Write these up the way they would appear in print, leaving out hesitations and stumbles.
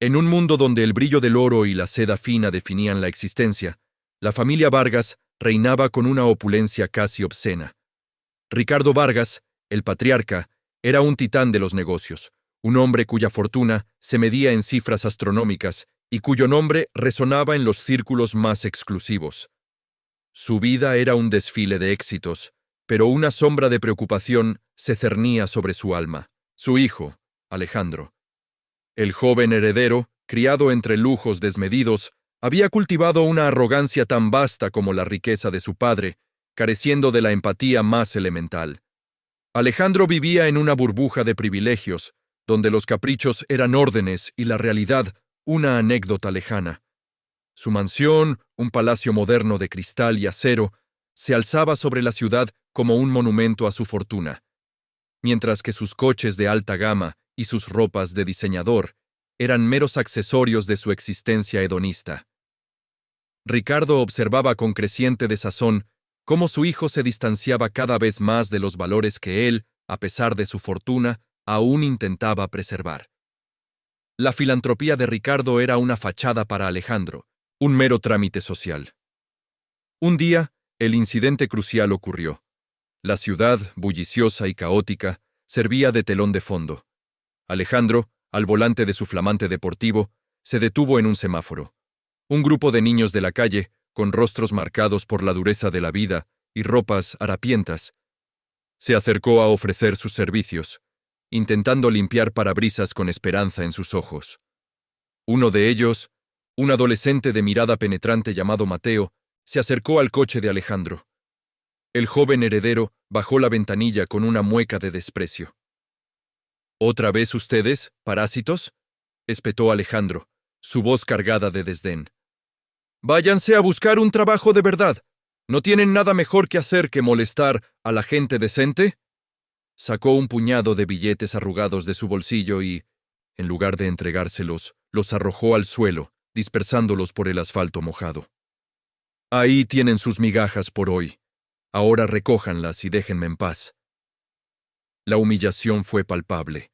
En un mundo donde el brillo del oro y la seda fina definían la existencia, la familia Vargas reinaba con una opulencia casi obscena. Ricardo Vargas, el patriarca, era un titán de los negocios, un hombre cuya fortuna se medía en cifras astronómicas y cuyo nombre resonaba en los círculos más exclusivos. Su vida era un desfile de éxitos, pero una sombra de preocupación se cernía sobre su alma. Su hijo, Alejandro. El joven heredero, criado entre lujos desmedidos, había cultivado una arrogancia tan vasta como la riqueza de su padre, careciendo de la empatía más elemental. Alejandro vivía en una burbuja de privilegios, donde los caprichos eran órdenes y la realidad una anécdota lejana. Su mansión, un palacio moderno de cristal y acero, se alzaba sobre la ciudad como un monumento a su fortuna, mientras que sus coches de alta gama y sus ropas de diseñador eran meros accesorios de su existencia hedonista. Ricardo observaba con creciente desazón cómo su hijo se distanciaba cada vez más de los valores que él, a pesar de su fortuna, aún intentaba preservar. La filantropía de Ricardo era una fachada para Alejandro, un mero trámite social. Un día, el incidente crucial ocurrió. La ciudad, bulliciosa y caótica, servía de telón de fondo. Alejandro, al volante de su flamante deportivo, se detuvo en un semáforo. Un grupo de niños de la calle, con rostros marcados por la dureza de la vida y ropas harapientas, se acercó a ofrecer sus servicios, intentando limpiar parabrisas con esperanza en sus ojos. Uno de ellos, un adolescente de mirada penetrante llamado Mateo, se acercó al coche de Alejandro. El joven heredero bajó la ventanilla con una mueca de desprecio. ¿Otra vez ustedes, parásitos?, espetó Alejandro, su voz cargada de desdén. Váyanse a buscar un trabajo de verdad. ¿No tienen nada mejor que hacer que molestar a la gente decente? Sacó un puñado de billetes arrugados de su bolsillo y, en lugar de entregárselos, los arrojó al suelo, dispersándolos por el asfalto mojado. Ahí tienen sus migajas por hoy. Ahora recójanlas y déjenme en paz. La humillación fue palpable.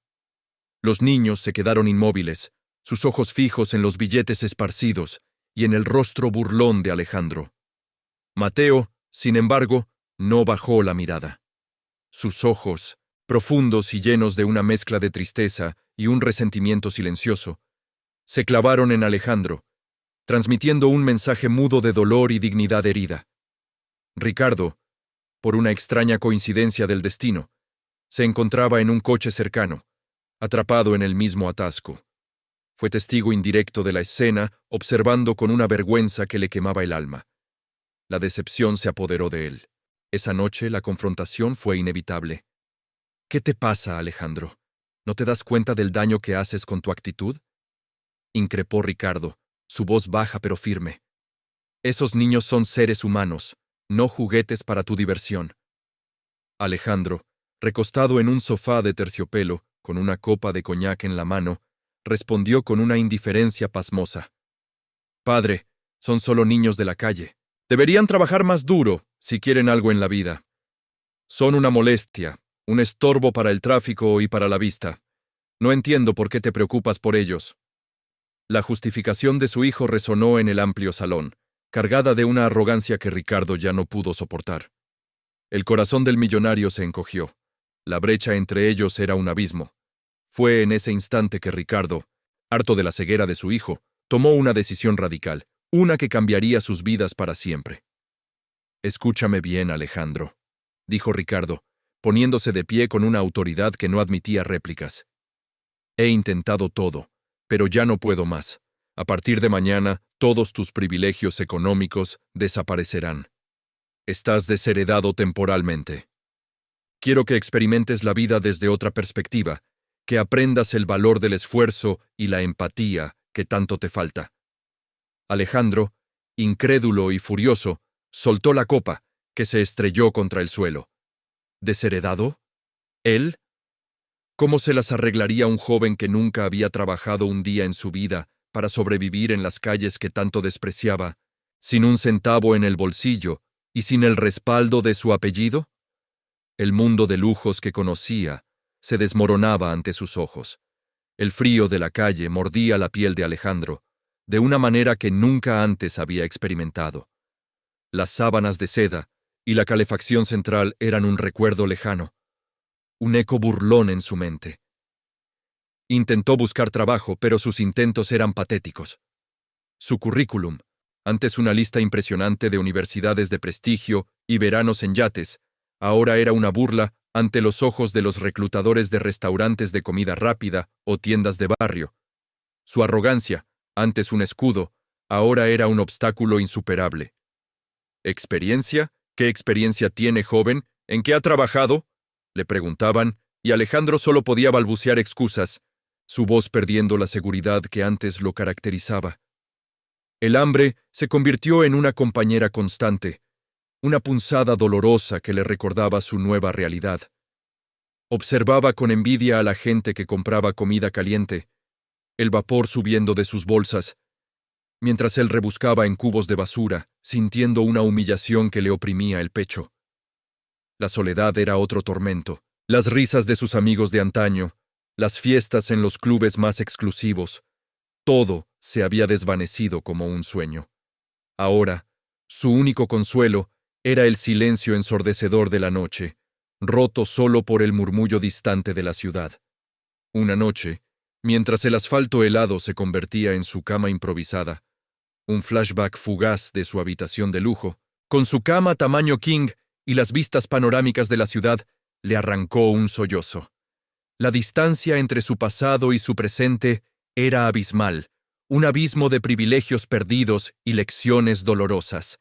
Los niños se quedaron inmóviles, sus ojos fijos en los billetes esparcidos y en el rostro burlón de Alejandro. Mateo, sin embargo, no bajó la mirada. Sus ojos, profundos y llenos de una mezcla de tristeza y un resentimiento silencioso, se clavaron en Alejandro, transmitiendo un mensaje mudo de dolor y dignidad herida. Ricardo, por una extraña coincidencia del destino, se encontraba en un coche cercano, atrapado en el mismo atasco. Fue testigo indirecto de la escena, observando con una vergüenza que le quemaba el alma. La decepción se apoderó de él. Esa noche la confrontación fue inevitable. ¿Qué te pasa, Alejandro? ¿No te das cuenta del daño que haces con tu actitud? Increpó Ricardo, su voz baja pero firme. Esos niños son seres humanos, no juguetes para tu diversión. Alejandro, recostado en un sofá de terciopelo, con una copa de coñac en la mano, respondió con una indiferencia pasmosa. Padre, son solo niños de la calle. Deberían trabajar más duro si quieren algo en la vida. Son una molestia, un estorbo para el tráfico y para la vista. No entiendo por qué te preocupas por ellos. La justificación de su hijo resonó en el amplio salón, cargada de una arrogancia que Ricardo ya no pudo soportar. El corazón del millonario se encogió. La brecha entre ellos era un abismo. Fue en ese instante que Ricardo, harto de la ceguera de su hijo, tomó una decisión radical, una que cambiaría sus vidas para siempre. Escúchame bien, Alejandro, dijo Ricardo, poniéndose de pie con una autoridad que no admitía réplicas. He intentado todo, pero ya no puedo más. A partir de mañana, todos tus privilegios económicos desaparecerán. Estás desheredado temporalmente. Quiero que experimentes la vida desde otra perspectiva, que aprendas el valor del esfuerzo y la empatía que tanto te falta. Alejandro, incrédulo y furioso, soltó la copa, que se estrelló contra el suelo. ¿Desheredado? ¿Él? ¿Cómo se las arreglaría un joven que nunca había trabajado un día en su vida para sobrevivir en las calles que tanto despreciaba, sin un centavo en el bolsillo y sin el respaldo de su apellido? El mundo de lujos que conocía se desmoronaba ante sus ojos. El frío de la calle mordía la piel de Alejandro, de una manera que nunca antes había experimentado. Las sábanas de seda y la calefacción central eran un recuerdo lejano, un eco burlón en su mente. Intentó buscar trabajo, pero sus intentos eran patéticos. Su currículum, antes una lista impresionante de universidades de prestigio y veranos en yates, ahora era una burla ante los ojos de los reclutadores de restaurantes de comida rápida o tiendas de barrio. Su arrogancia, antes un escudo, ahora era un obstáculo insuperable. ¿Experiencia? ¿Qué experiencia tiene, joven? ¿En qué ha trabajado?, le preguntaban, y Alejandro solo podía balbucear excusas, su voz perdiendo la seguridad que antes lo caracterizaba. El hambre se convirtió en una compañera constante, una punzada dolorosa que le recordaba su nueva realidad. Observaba con envidia a la gente que compraba comida caliente, el vapor subiendo de sus bolsas, mientras él rebuscaba en cubos de basura, sintiendo una humillación que le oprimía el pecho. La soledad era otro tormento, las risas de sus amigos de antaño, las fiestas en los clubes más exclusivos, todo se había desvanecido como un sueño. Ahora, su único consuelo era el silencio ensordecedor de la noche, roto solo por el murmullo distante de la ciudad. Una noche, mientras el asfalto helado se convertía en su cama improvisada, un flashback fugaz de su habitación de lujo, con su cama tamaño king y las vistas panorámicas de la ciudad, le arrancó un sollozo. La distancia entre su pasado y su presente era abismal, un abismo de privilegios perdidos y lecciones dolorosas.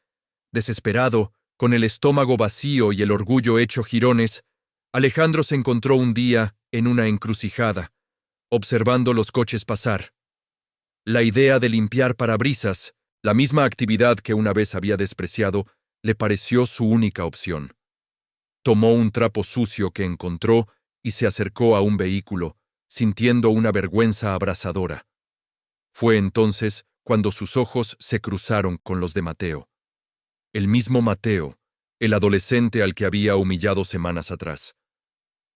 Desesperado, con el estómago vacío y el orgullo hecho jirones, Alejandro se encontró un día en una encrucijada, observando los coches pasar. La idea de limpiar parabrisas, la misma actividad que una vez había despreciado, le pareció su única opción. Tomó un trapo sucio que encontró y se acercó a un vehículo, sintiendo una vergüenza abrasadora. Fue entonces cuando sus ojos se cruzaron con los de Mateo. El mismo Mateo, el adolescente al que había humillado semanas atrás.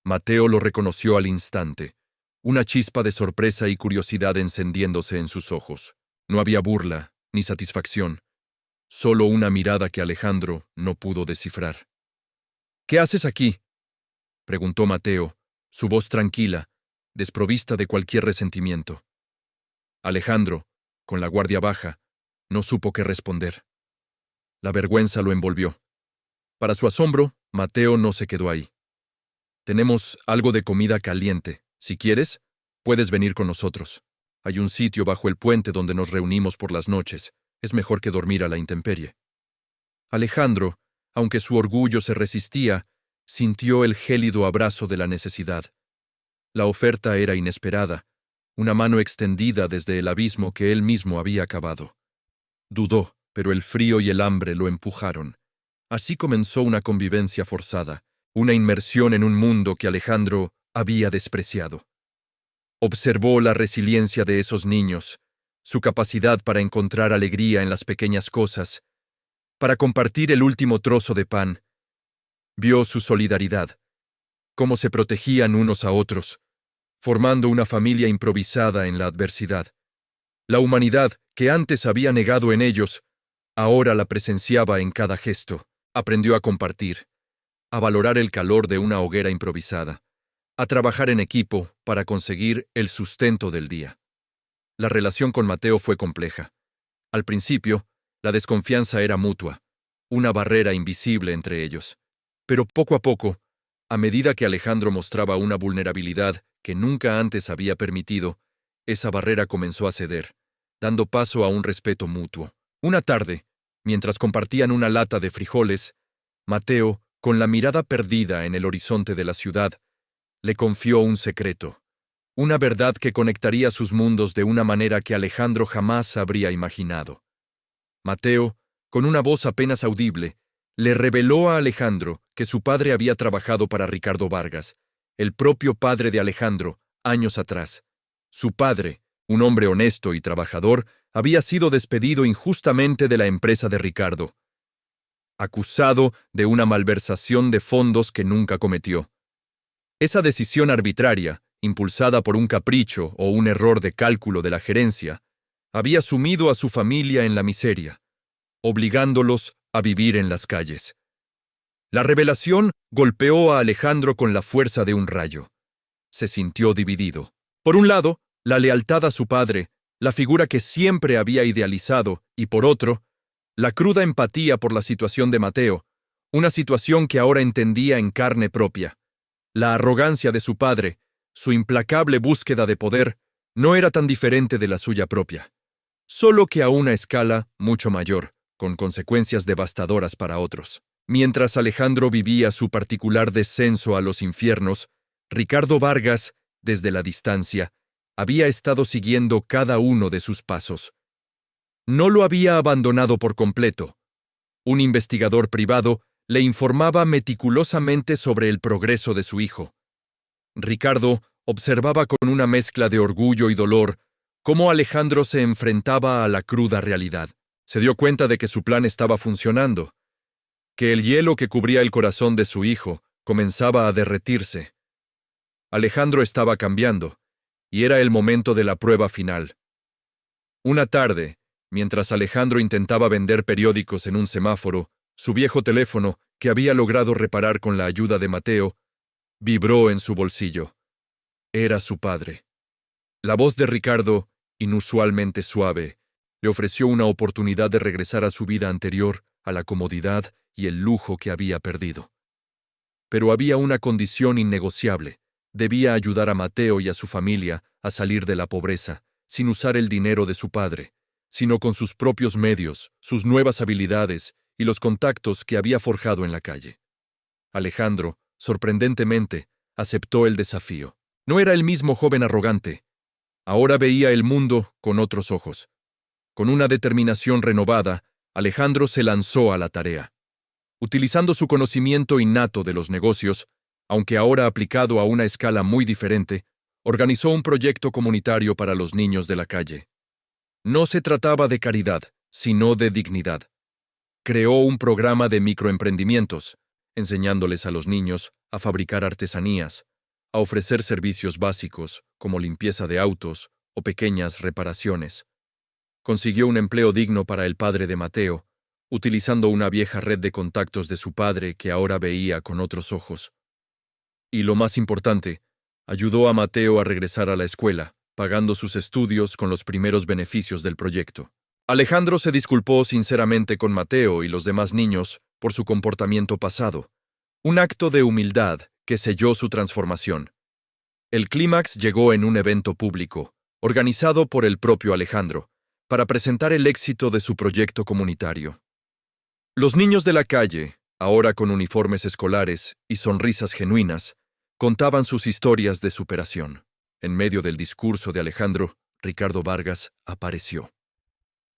Mateo lo reconoció al instante, una chispa de sorpresa y curiosidad encendiéndose en sus ojos. No había burla ni satisfacción, solo una mirada que Alejandro no pudo descifrar. «¿Qué haces aquí?», preguntó Mateo, su voz tranquila, desprovista de cualquier resentimiento. Alejandro, con la guardia baja, no supo qué responder. La vergüenza lo envolvió. Para su asombro, Mateo no se quedó ahí. «Tenemos algo de comida caliente. Si quieres, puedes venir con nosotros. Hay un sitio bajo el puente donde nos reunimos por las noches. Es mejor que dormir a la intemperie». Alejandro, aunque su orgullo se resistía, sintió el gélido abrazo de la necesidad. La oferta era inesperada, una mano extendida desde el abismo que él mismo había cavado. Dudó, pero el frío y el hambre lo empujaron. Así comenzó una convivencia forzada, una inmersión en un mundo que Alejandro había despreciado. Observó la resiliencia de esos niños, su capacidad para encontrar alegría en las pequeñas cosas, para compartir el último trozo de pan. Vio su solidaridad, cómo se protegían unos a otros, formando una familia improvisada en la adversidad. La humanidad, que antes había negado en ellos, ahora la presenciaba en cada gesto. Aprendió a compartir, a valorar el calor de una hoguera improvisada, a trabajar en equipo para conseguir el sustento del día. La relación con Mateo fue compleja. Al principio, la desconfianza era mutua, una barrera invisible entre ellos. Pero poco a poco, a medida que Alejandro mostraba una vulnerabilidad que nunca antes había permitido, esa barrera comenzó a ceder, dando paso a un respeto mutuo. Una tarde, mientras compartían una lata de frijoles, Mateo, con la mirada perdida en el horizonte de la ciudad, le confió un secreto, una verdad que conectaría sus mundos de una manera que Alejandro jamás habría imaginado. Mateo, con una voz apenas audible, le reveló a Alejandro que su padre había trabajado para Ricardo Vargas, el propio padre de Alejandro, años atrás. Su padre, un hombre honesto y trabajador, había sido despedido injustamente de la empresa de Ricardo, acusado de una malversación de fondos que nunca cometió. Esa decisión arbitraria, impulsada por un capricho o un error de cálculo de la gerencia, había sumido a su familia en la miseria, obligándolos a vivir en las calles. La revelación golpeó a Alejandro con la fuerza de un rayo. Se sintió dividido. Por un lado, la lealtad a su padre, la figura que siempre había idealizado, y por otro, la cruda empatía por la situación de Mateo, una situación que ahora entendía en carne propia. La arrogancia de su padre, su implacable búsqueda de poder, no era tan diferente de la suya propia, solo que a una escala mucho mayor, con consecuencias devastadoras para otros. Mientras Alejandro vivía su particular descenso a los infiernos, Ricardo Vargas, desde la distancia, había estado siguiendo cada uno de sus pasos. No lo había abandonado por completo. Un investigador privado le informaba meticulosamente sobre el progreso de su hijo. Ricardo observaba con una mezcla de orgullo y dolor cómo Alejandro se enfrentaba a la cruda realidad. Se dio cuenta de que su plan estaba funcionando, que el hielo que cubría el corazón de su hijo comenzaba a derretirse. Alejandro estaba cambiando, y era el momento de la prueba final. Una tarde, mientras Alejandro intentaba vender periódicos en un semáforo, su viejo teléfono, que había logrado reparar con la ayuda de Mateo, vibró en su bolsillo. Era su padre. La voz de Ricardo, inusualmente suave, le ofreció una oportunidad de regresar a su vida anterior, a la comodidad y el lujo que había perdido. Pero había una condición innegociable. Debía ayudar a Mateo y a su familia a salir de la pobreza, sin usar el dinero de su padre, sino con sus propios medios, sus nuevas habilidades y los contactos que había forjado en la calle. Alejandro, sorprendentemente, aceptó el desafío. No era el mismo joven arrogante. Ahora veía el mundo con otros ojos. Con una determinación renovada, Alejandro se lanzó a la tarea. Utilizando su conocimiento innato de los negocios, aunque ahora aplicado a una escala muy diferente, organizó un proyecto comunitario para los niños de la calle. No se trataba de caridad, sino de dignidad. Creó un programa de microemprendimientos, enseñándoles a los niños a fabricar artesanías, a ofrecer servicios básicos como limpieza de autos o pequeñas reparaciones. Consiguió un empleo digno para el padre de Mateo, utilizando una vieja red de contactos de su padre que ahora veía con otros ojos. Y lo más importante, ayudó a Mateo a regresar a la escuela, pagando sus estudios con los primeros beneficios del proyecto. Alejandro se disculpó sinceramente con Mateo y los demás niños por su comportamiento pasado, un acto de humildad que selló su transformación. El clímax llegó en un evento público, organizado por el propio Alejandro, para presentar el éxito de su proyecto comunitario. Los niños de la calle, ahora con uniformes escolares y sonrisas genuinas, contaban sus historias de superación. En medio del discurso de Alejandro, Ricardo Vargas apareció.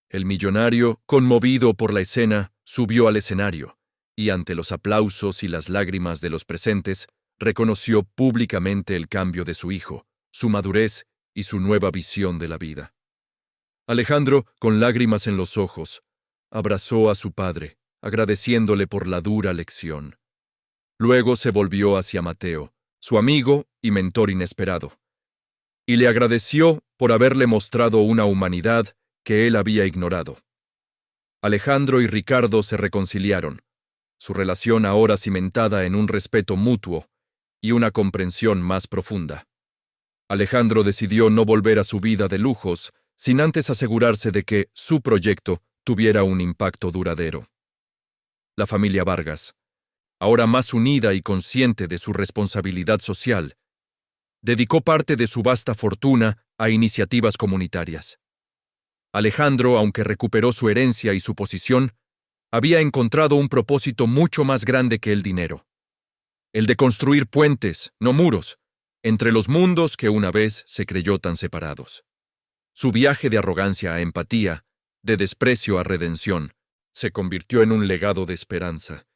El millonario, conmovido por la escena, subió al escenario, y ante los aplausos y las lágrimas de los presentes, reconoció públicamente el cambio de su hijo, su madurez y su nueva visión de la vida. Alejandro, con lágrimas en los ojos, abrazó a su padre, agradeciéndole por la dura lección. Luego se volvió hacia Mateo, su amigo y mentor inesperado, y le agradeció por haberle mostrado una humanidad que él había ignorado. Alejandro y Ricardo se reconciliaron, su relación ahora cimentada en un respeto mutuo y una comprensión más profunda. Alejandro decidió no volver a su vida de lujos sin antes asegurarse de que su proyecto tuviera un impacto duradero. La familia Vargas, ahora más unida y consciente de su responsabilidad social, dedicó parte de su vasta fortuna a iniciativas comunitarias. Alejandro, aunque recuperó su herencia y su posición, había encontrado un propósito mucho más grande que el dinero: el de construir puentes, no muros, entre los mundos que una vez se creyó tan separados. Su viaje de arrogancia a empatía, de desprecio a redención, se convirtió en un legado de esperanza,